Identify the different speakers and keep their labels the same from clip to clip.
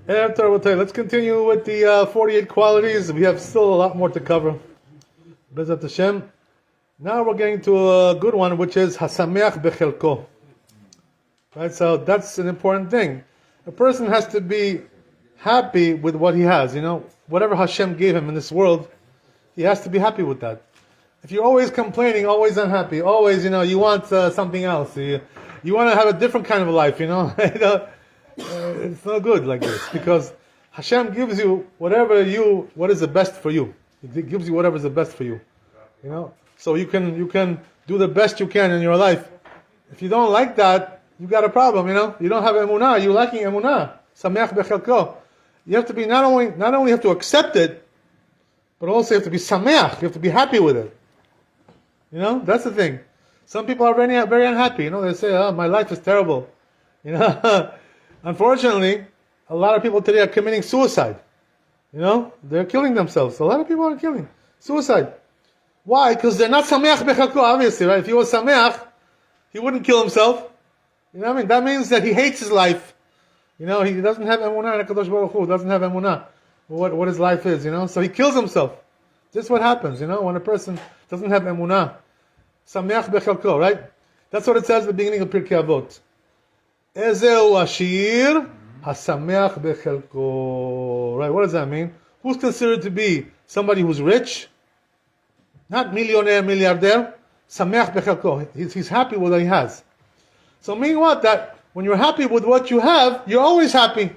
Speaker 1: Let's continue with the 48 qualities. We have still a lot more to cover. Bezat Hashem. Now we're getting to a good one, which is Hasameach Bechelko. Right, so that's an important thing. A person has to be happy with what he has. Whatever Hashem gave him in this world, he has to be happy with that. If you're always complaining, always unhappy, always, you want something else. You want to have a different kind of life. It's no good like this, because Hashem gives you what is the best for you. He gives you whatever is the best for you. So you can do the best you can in your life. If you don't like that, you got a problem. You don't have emunah. You're lacking emunah. Sameach bechelko. You have to be not only have to accept it, but also you have to be sameach. You have to be happy with it. That's the thing. Some people are very, very unhappy. They say, "Oh, my life is terrible." Unfortunately, a lot of people today are committing suicide. They're killing themselves. A lot of people are killing suicide. Why? Because they're not sameach bechelko, obviously, right? If he was sameach, he wouldn't kill himself. That means that he hates his life. He doesn't have emunah. HaKadosh Baruch Hu doesn't have emunah. What his life is, So he kills himself. This is what happens, when a person doesn't have emunah. Sameach bechelko, right? That's what it says at the beginning of Pirkeh Avot. Ezeu ashir hasameach bechelko. Right? What does that mean? Who's considered to be somebody who's rich? Not millionaire, milliardaire. Sameach bechelko. He's happy with what he has. So meaning what? That when you're happy with what you have, you're always happy.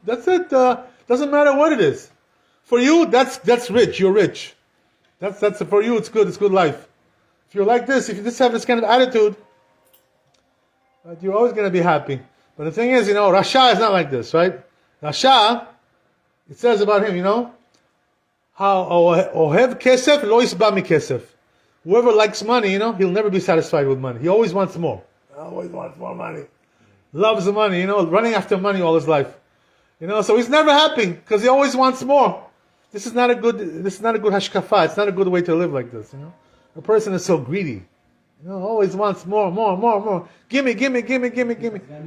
Speaker 1: That's it. Doesn't matter what it is. For you, that's rich. You're rich. That's for you. It's good. It's good life. If you're like this, if you just have this kind of attitude, you're always going to be happy. But the thing is, Rasha is not like this, right? Rasha, it says about him, how ohev kesef lo yisba mi kesef. Whoever likes money, he'll never be satisfied with money. He always wants more. Always wants more money. Loves the money, running after money all his life. So he's never happy because he always wants more. This is not a good hashkafa. It's not a good way to live like this. A person is so greedy. Always wants more. Give me.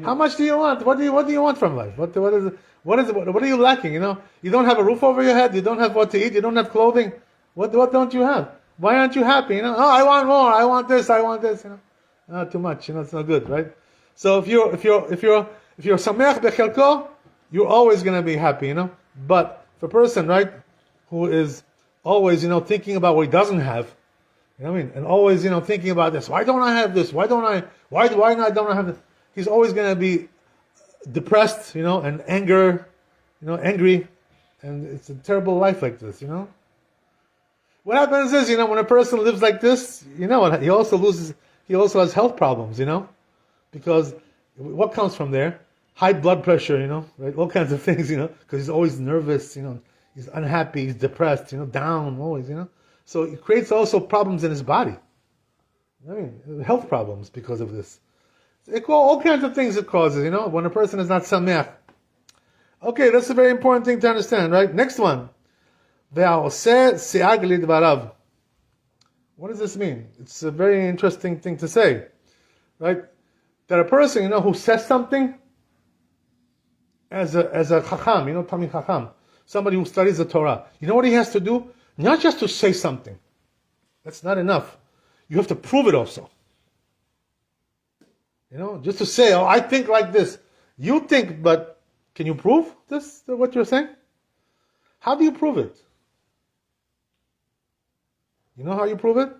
Speaker 1: How much do you want? What do you want from life? What are you lacking? You don't have a roof over your head. You don't have what to eat. You don't have clothing. What don't you have? Why aren't you happy? Oh, I want more. I want this. Not too much. It's not good, right? So if you're sameach bechelko, you're always going to be happy. But for a person, right, who is always thinking about what he doesn't have. And always, thinking about this. Why don't I have this? Why don't I have this? He's always going to be depressed, and angry, and it's a terrible life like this, What happens is, when a person lives like this, he also has health problems, because what comes from there? High blood pressure, right? All kinds of things, because he's always nervous, he's unhappy, he's depressed, down always, So it creates also problems in his body. Health problems because of this. All kinds of things it causes, when a person is not sameach. Okay, that's a very important thing to understand, right? Next one. What does this mean? It's a very interesting thing to say, right? That a person, who says something as a chacham, Talmid chacham, somebody who studies the Torah, you know what he has to do? Not just to say something. That's not enough. You have to prove it also. Just to say, I think like this. You think, but can you prove this, what you're saying? How do you prove it? You know how you prove it?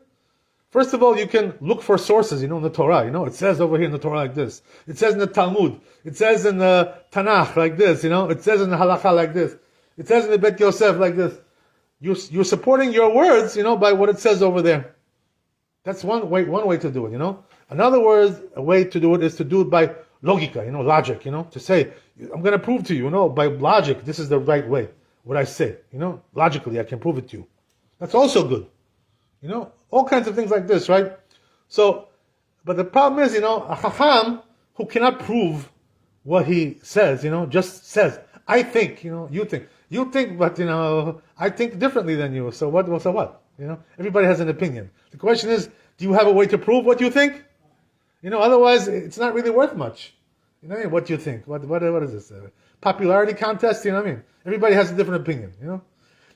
Speaker 1: First of all, you can look for sources, in the Torah. It says over here in the Torah like this. It says in the Talmud. It says in the Tanakh like this, It says in the Halakha like this. It says in the Bet Yosef like this. You're supporting your words, by what it says over there. That's one way to do it, Another way to do it is to do it by logika, logic, to say, I'm going to prove to you, by logic, this is the right way, what I say, logically, I can prove it to you. That's also good. All kinds of things like this, right? So, but the problem is, a chacham who cannot prove what he says, just says, I think, you think. You think, but I think differently than you. So what? Everybody has an opinion. The question is, do you have a way to prove what you think? Otherwise it's not really worth much. What do you think? What is this? popularity contest. You know what I mean? Everybody has a different opinion. You know,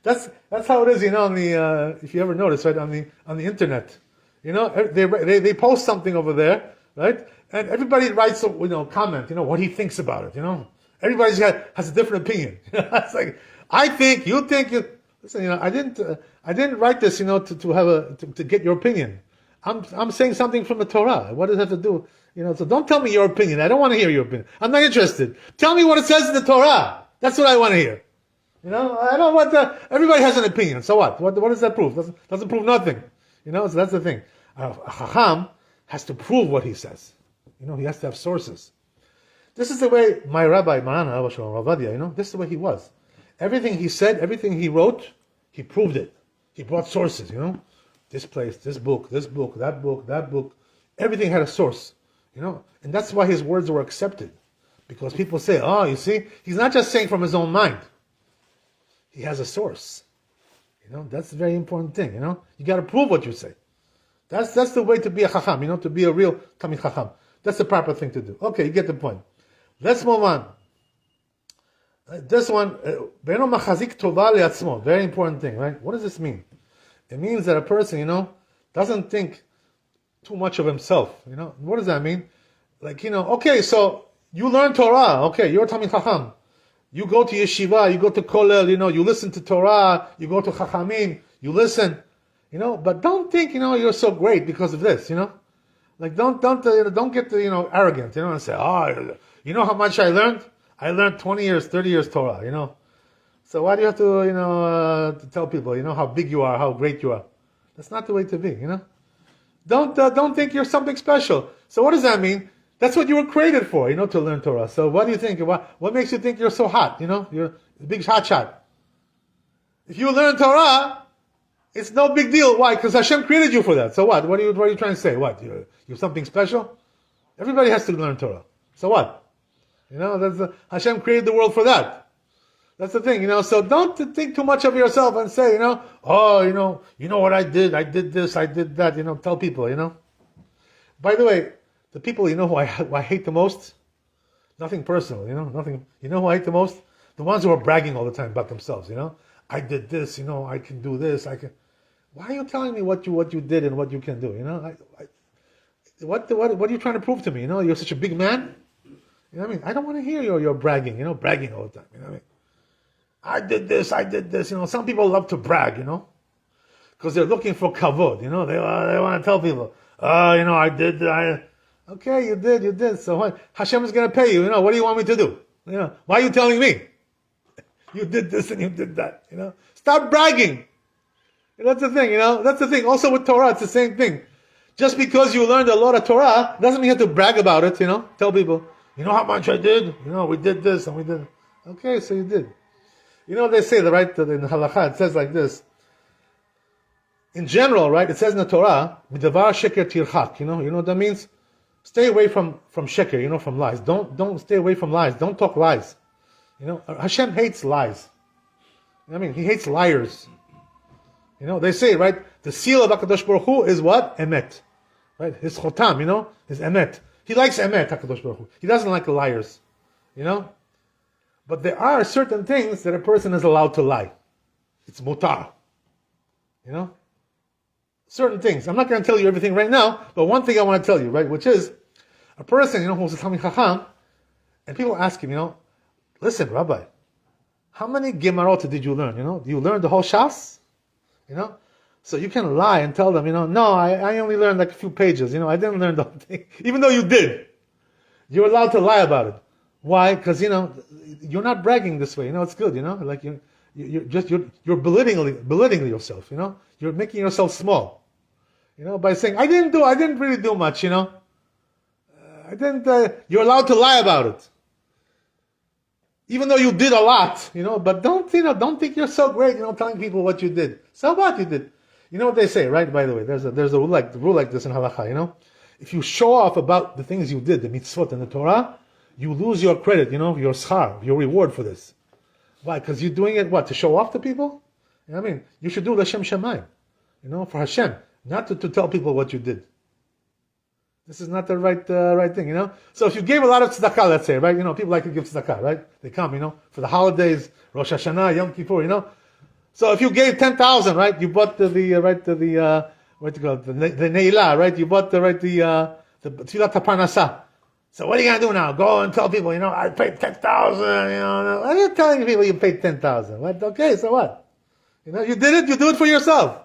Speaker 1: that's how it is. You know, on the if you ever notice, right, on the internet, you know, they post something over there, right, and everybody writes a comment. You know what he thinks about it. You know, everybody has a different opinion. It's like I think, you think. Listen, you know, I didn't write this, you know, to get your opinion. I'm saying something from the Torah. What does it have to do? You know, so don't tell me your opinion. I don't want to hear your opinion. I'm not interested. Tell me what it says in the Torah. That's what I want to hear. You know, I don't want everybody has an opinion. So what? What does that prove? Doesn't prove nothing. You know, so that's the thing. A Chacham has to prove what he says. You know, he has to have sources. This is the way my Rabbi, Maran Rabbi, you know, this is the way he was. Everything he said, everything he wrote, he proved it. He brought sources, you know. This place, this book, that book. Everything had a source, you know. And that's why his words were accepted. Because people say, oh, you see, he's not just saying from his own mind. He has a source. You know, that's a very important thing, you know. You got to prove what you say. That's the way to be a Chacham, you know, to be a real Talmid Chacham. That's the proper thing to do. Okay, you get the point. Let's move on. This one, very important thing, right? What does this mean? It means that a person, you know, doesn't think too much of himself, you know. What does that mean? Like, you know, okay, so you learn Torah, okay, you're a Talmid Chacham. You go to yeshiva, you go to kollel, you know, you listen to Torah, you go to Chachamim, you listen, you know, but don't think, you know, you're so great because of this, you know. Like, don't get, you know, arrogant, you know, and say, oh, you know how much I learned? I learned 20 years, 30 years Torah, you know. So why do you have to, you know, to tell people, you know, how big you are, how great you are? That's not the way to be, you know. Don't think you're something special. So what does that mean? That's what you were created for, you know, to learn Torah. So what do you think? What makes you think you're so hot, you know? You're a big hot shot. If you learn Torah, it's no big deal. Why? Because Hashem created you for that. So what? What are you trying to say? What? You're something special? Everybody has to learn Torah. So what? You know, Hashem created the world for that. That's the thing, you know. So don't think too much of yourself and say, you know, oh, you know what I did this, I did that, you know, tell people, you know. By the way, the people, you know, who I hate the most, nothing personal, you know, nothing, you know who I hate the most? The ones who are bragging all the time about themselves, you know. I did this, you know, I can do this, why are you telling me what you did and what you can do, you know? What are you trying to prove to me, you know? You're such a big man? You know what I mean? I don't want to hear you're bragging, you know, bragging all the time. You know what I mean? I did this, you know. Some people love to brag, you know, because they're looking for kavod, you know. They want to tell people, oh, you know, okay, you did. So what? Hashem is going to pay you, you know. What do you want me to do? You know, why are you telling me? You did this and you did that, you know. Stop bragging. That's the thing, you know. That's the thing. Also with Torah, it's the same thing. Just because you learned a lot of Torah doesn't mean you have to brag about it, you know. Tell people, you know how much I did? You know, we did this and we did. Okay, so you did. You know, they say, right, in Halakha, it says like this. In general, right, it says in the Torah, Midavar sheker tirchak, you know what that means? Stay away from sheker, you know, from lies. Don't stay away from lies. Don't talk lies. You know, Hashem hates lies. You know what I mean? He hates liars. You know, they say, right, the seal of HaKadosh Baruch Hu is what? Emet. Right? His chotam, you know, is emet. He likes emet, HaKadosh Baruch Hu. He doesn't like the liars. You know? But there are certain things that a person is allowed to lie. It's mutar. You know? Certain things. I'm not going to tell you everything right now, but one thing I want to tell you, right, which is a person, you know, who's a Talmid Chacham, and people ask him, you know, listen, Rabbi, how many Gemarot did you learn? You know, you learned the whole Shas? You know? So you can lie and tell them, you know, no, I only learned like a few pages, you know, I didn't learn the whole thing. Even though you did. You're allowed to lie about it. Why? Because, you know, you're not bragging this way. You know, it's good, you know? Like, you're belittling yourself, you know? You're making yourself small. You know, by saying, I didn't really do much, you know? You're allowed to lie about it. Even though you did a lot, you know, but don't think you're so great, you know, telling people what you did. So what you did. You know what they say, right? By the way, there's a rule like this in Halakha, you know? If you show off about the things you did, the mitzvot and the Torah, you lose your credit, you know, your schar, your reward for this. Why? Because you're doing it, what, to show off to people? You know what I mean? You should do l'shem shamayim, you know, for Hashem, not to tell people what you did. This is not the right thing, you know. So if you gave a lot of tzedakah, let's say, right, you know, people like to give tzedakah, right? They come, you know, for the holidays, Rosh Hashanah, Yom Kippur, you know. So if you gave 10,000, right, you bought the Ne'ilah, right? You bought the Tfilat HaParnasah. So what are you gonna do now? Go and tell people, you know, I paid 10,000. You know, what are you telling people you paid 10,000? What? Okay, so what? You know, you did it. You do it for yourself.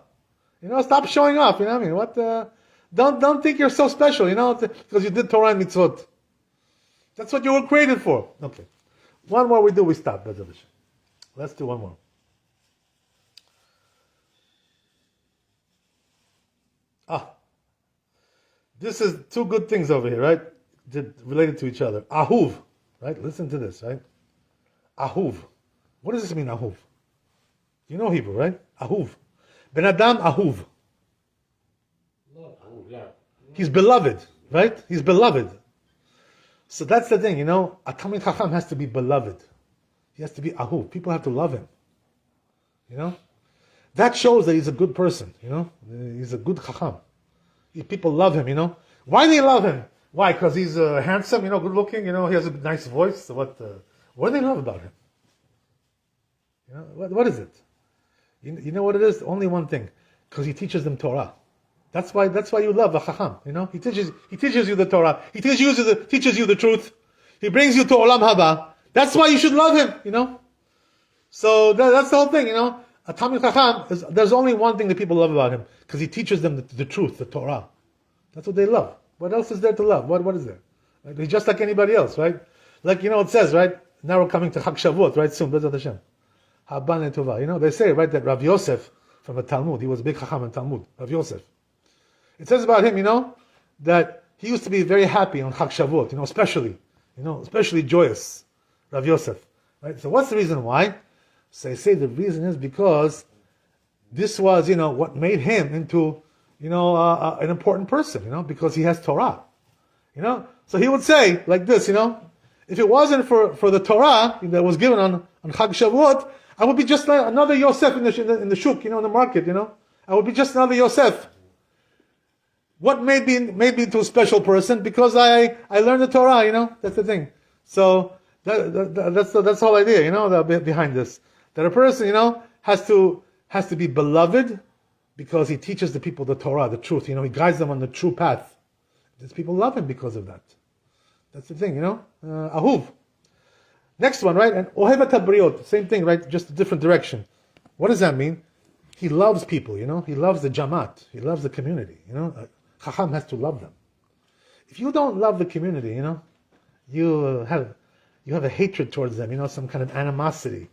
Speaker 1: You know, stop showing off. You know what I mean? What? Don't think you're so special. You know, because you did Torah and mitzvot. That's what you were created for. Okay, one more we stop. Let's do one more. This is two good things over here, right? Related to each other. Ahuv, right? Listen to this, right? Ahuv. What does this mean, ahuv? You know Hebrew, right? Ahuv. Ben Adam ahuv. He's beloved, right? He's beloved. So that's the thing, you know. A Talmid Chacham has to be beloved. He has to be ahuv. People have to love him. You know? That shows that he's a good person, you know? He's a good Chacham. People love him, you know? Why do they love him? Why? Because he's handsome, you know, good looking, you know, he has a nice voice. So what do they love about him? You know, what is it? You know what it is? Only one thing. Because he teaches them Torah. That's why you love a Chacham, you know? He teaches you the Torah. He teaches you the truth. He brings you to Olam Haba. That's why you should love him, you know? So that's the whole thing, you know? A Talmid Chacham, there's only one thing that people love about him. Because he teaches them the truth, the Torah. That's what they love. What else is there to love? What is there? Right? He's just like anybody else, right? Like, you know, it says, right? Now we're coming to Chag Shavuot, right? Soon, Bezat Hashem. Haban Tova. You know, they say, right, that Rav Yosef from the Talmud, he was a big Chacham in Talmud, Rav Yosef. It says about him, you know, that he used to be very happy on Chag Shavuot, you know, especially joyous, Rav Yosef. Right? So what's the reason why? So they say the reason is because this was, you know, what made him into, you know, an important person, you know, because he has Torah, you know. So he would say like this, you know, if it wasn't for the Torah that was given on Chag Shavuot, I would be just like another Yosef in the shuk, you know, in the market, you know. I would be just another Yosef. What made me into a special person? Because I learned the Torah, you know. That's the thing. So that's the whole idea, you know, behind this. That a person, you know, has to be beloved because he teaches the people the Torah, the truth. You know, he guides them on the true path. These people love him because of that. That's the thing, you know. Ahuv. Next one, right? And Ohevat HaBriot, same thing, right? Just a different direction. What does that mean? He loves people, you know. He loves the Jamat. He loves the community, you know. Chacham has to love them. If you don't love the community, you know, you have a hatred towards them, you know, some kind of animosity.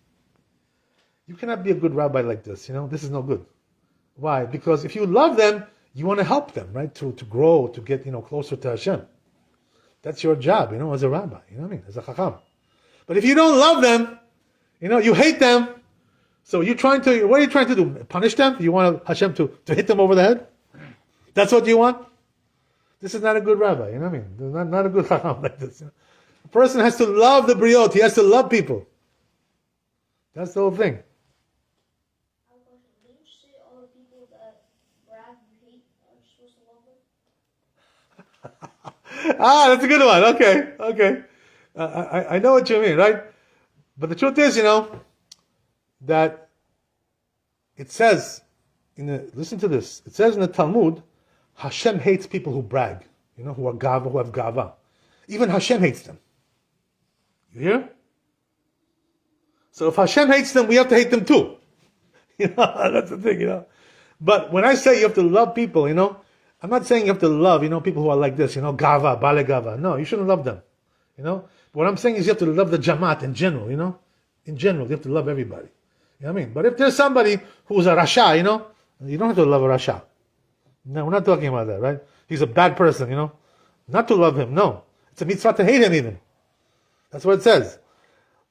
Speaker 1: You cannot be a good rabbi like this, you know. This is no good. Why? Because if you love them, you want to help them, right? To grow, to get, you know, closer to Hashem. That's your job, you know, as a rabbi, you know what I mean? As a chacham. But if you don't love them, you know, you hate them, so what are you trying to do? Punish them? You want Hashem to hit them over the head? That's what you want? This is not a good rabbi, you know what I mean? Not a good chacham like this. You know? A person has to love the briot, he has to love people. That's the whole thing. That's a good one. Okay. I know what you mean, right? But the truth is, you know, that it says, listen to this, it says in the Talmud, Hashem hates people who brag, you know, who have gava. Even Hashem hates them. You hear? So if Hashem hates them, we have to hate them too. You know, that's the thing, you know. But when I say you have to love people, you know, I'm not saying you have to love, you know, people who are like this, you know, gava, bale gava. No, you shouldn't love them. You know? But what I'm saying is you have to love the Jamat in general, you know? In general, you have to love everybody. You know what I mean? But if there's somebody who's a Rasha, you know, you don't have to love a Rasha. No, we're not talking about that, right? He's a bad person, you know? Not to love him, no. It's a mitzvah to hate him even. That's what it says.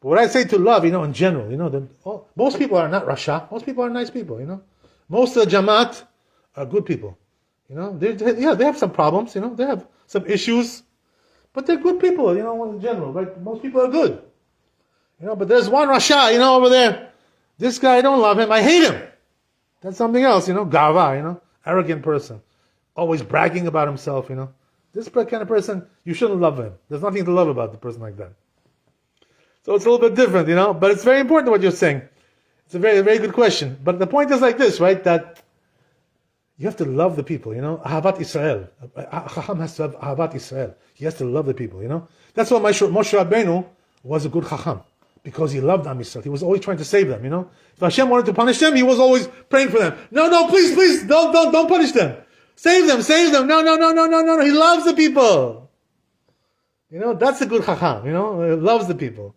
Speaker 1: But what I say to love, you know, in general, you know, most people are not Rasha. Most people are nice people, you know? Most of the Jamaat are good people. You know, they have some problems, you know, they have some issues, but they're good people, you know, in general, right? Most people are good. You know, but there's one Rasha, you know, over there. This guy, I don't love him, I hate him. That's something else, you know, gava, you know, arrogant person. Always bragging about himself, you know. This kind of person, you shouldn't love him. There's nothing to love about the person like that. So it's a little bit different, but it's very important what you're saying. It's a very, very good question. But the point is like this, right? That you have to love the people, Ahavat Israel. Chacham has to have Ahavat Israel. He has to love the people, That's why Moshe Rabbeinu was a good Chacham. Because he loved Am Yisrael. He was always trying to save them, If Hashem wanted to punish them, he was always praying for them. No, please, don't punish them. Save them. No. He loves the people. That's a good Chacham, He loves the people.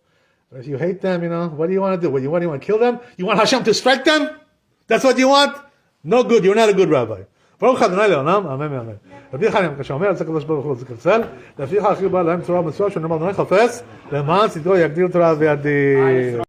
Speaker 1: But if you hate them, what do you want to do? What do you want to kill them? You want Hashem to strike them? That's what you want? No good. You're not a good rabbi. ברוך ה' לעולם, אמן ואמן. רבי חיים, כשאומר על זה הקדוש ברוך הוא זקצל, לפיכך הכי בא להם תורה ומצוות, שנאמר אדוני חפץ, למען צדקו יגדיל תורה וידיר.